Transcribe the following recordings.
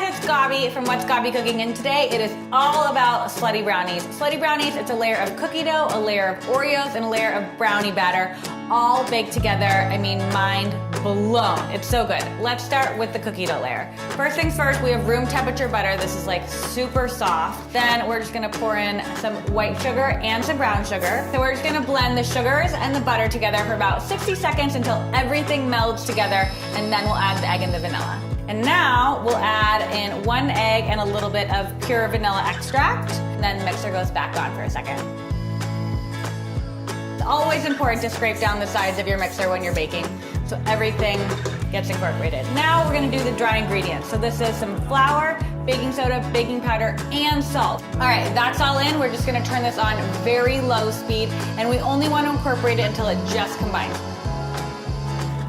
it's Gabi from What's Gabi Cooking, and today it is all about Slutty Brownies. Slutty Brownies, it's a layer of cookie dough, a layer of Oreos, and a layer of brownie batter, all baked together. I mean, mind blown. It's so good. Let's start with the cookie dough layer. First things first, we have room temperature butter. This is like super soft. Then we're just gonna pour in some white sugar and some brown sugar. So we're just gonna blend the sugars and the butter together for about 60 seconds until everything melds together, and then we'll add the egg and the vanilla. And now we'll add in 1 egg and a little bit of pure vanilla extract. And then the mixer goes back on for a second. It's always important to scrape down the sides of your mixer when you're baking so everything gets incorporated. Now we're gonna do the dry ingredients. So this is some flour, baking soda, baking powder, and salt. All right, that's all in. We're just gonna turn this on very low speed, and we only want to incorporate it until it just combines.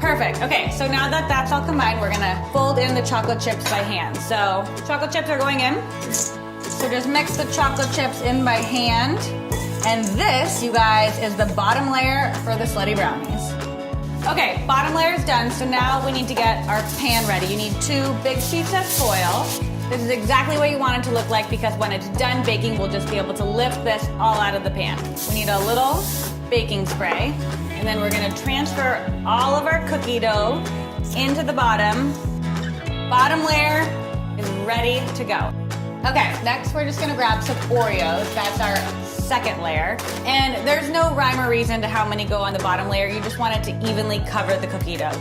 Perfect. Okay, so now that that's all combined, we're gonna fold in the chocolate chips by hand. So chocolate chips are going in. So just mix the chocolate chips in by hand. And this, you guys, is the bottom layer for the Slutty Brownies. Okay, bottom layer is done. So now we need to get our pan ready. You need 2 big sheets of foil. This is exactly what you want it to look like, because when it's done baking, we'll just be able to lift this all out of the pan. We need a little baking spray. And then we're gonna transfer all of our cookie dough into the bottom. Bottom layer is ready to go. Okay, next we're just gonna grab some Oreos. That's our second layer. And there's no rhyme or reason to how many go on the bottom layer. You just want it to evenly cover the cookie dough.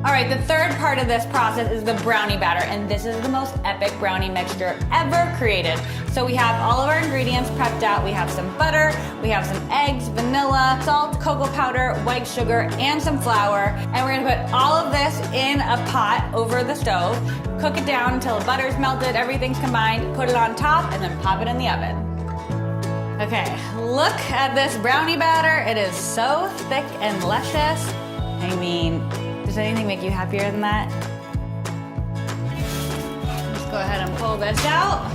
All right, the third part of this process is the brownie batter, and this is the most epic brownie mixture ever created. So we have all of our ingredients prepped out. We have some butter, we have some eggs, vanilla, salt, cocoa powder, white sugar, and some flour. And we're gonna put all of this in a pot over the stove, cook it down until the butter's melted, everything's combined, put it on top, and then pop it in the oven. Okay, look at this brownie batter. It is so thick and luscious. I mean, does anything make you happier than that? Let's go ahead and pull this out.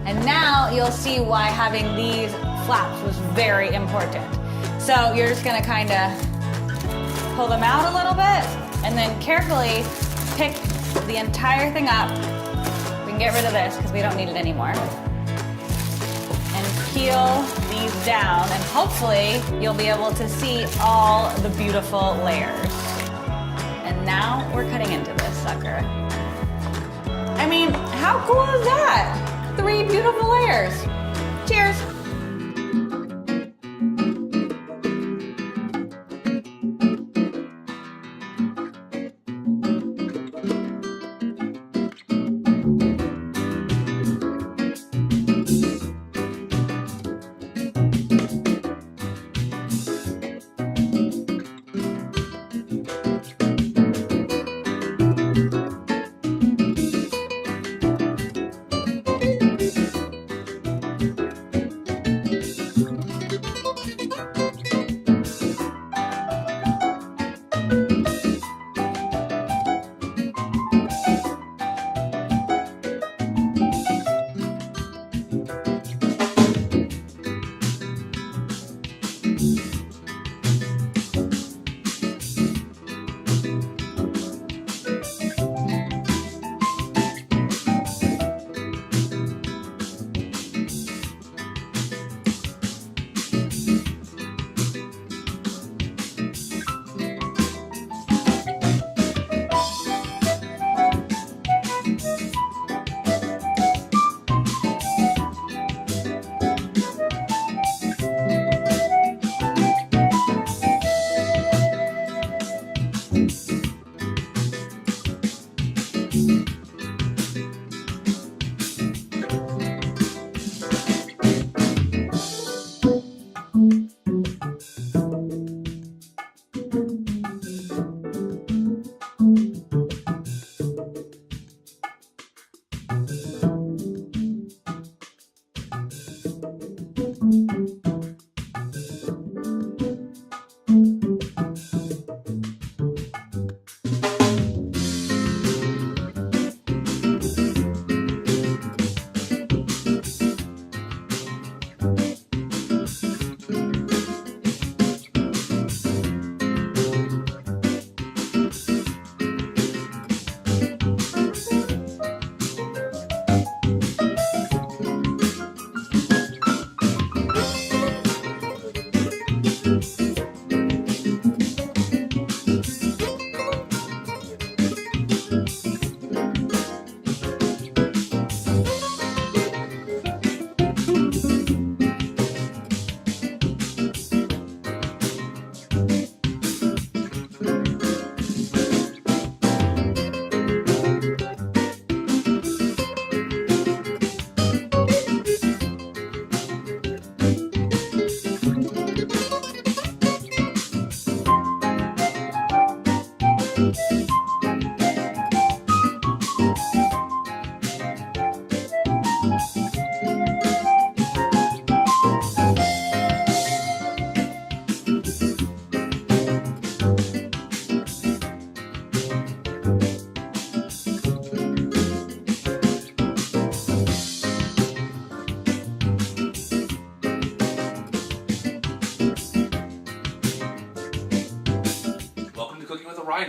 And now you'll see why having these flaps was very important. So you're just gonna kinda pull them out a little bit and then carefully pick the entire thing up. We can get rid of this because we don't need it anymore. And peel these down, and hopefully you'll be able to see all the beautiful layers. And now we're cutting into this sucker. I mean, how cool is that? 3 beautiful layers. Cheers.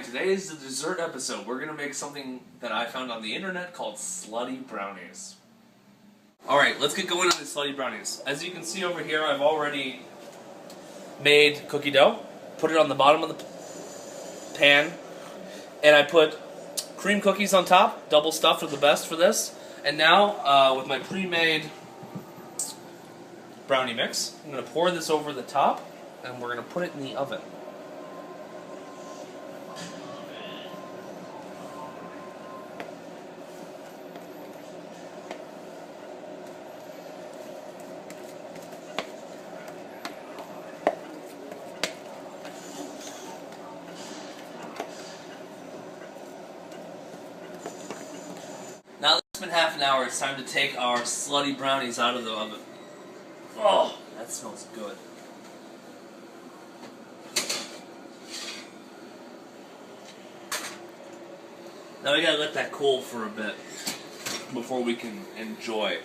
Today is the dessert episode. We're going to make something that I found on the internet called Slutty Brownies. Alright, let's get going on the Slutty Brownies. As you can see over here, I've already made cookie dough, put it on the bottom of the pan, and I put cream cookies on top, double stuffed are the best for this. And now, with my pre-made brownie mix, I'm going to pour this over the top, and we're going to put it in the oven. Now that it's been half an hour, it's time to take our slutty brownies out of the oven. Oh, that smells good. Now we gotta let that cool for a bit before we can enjoy.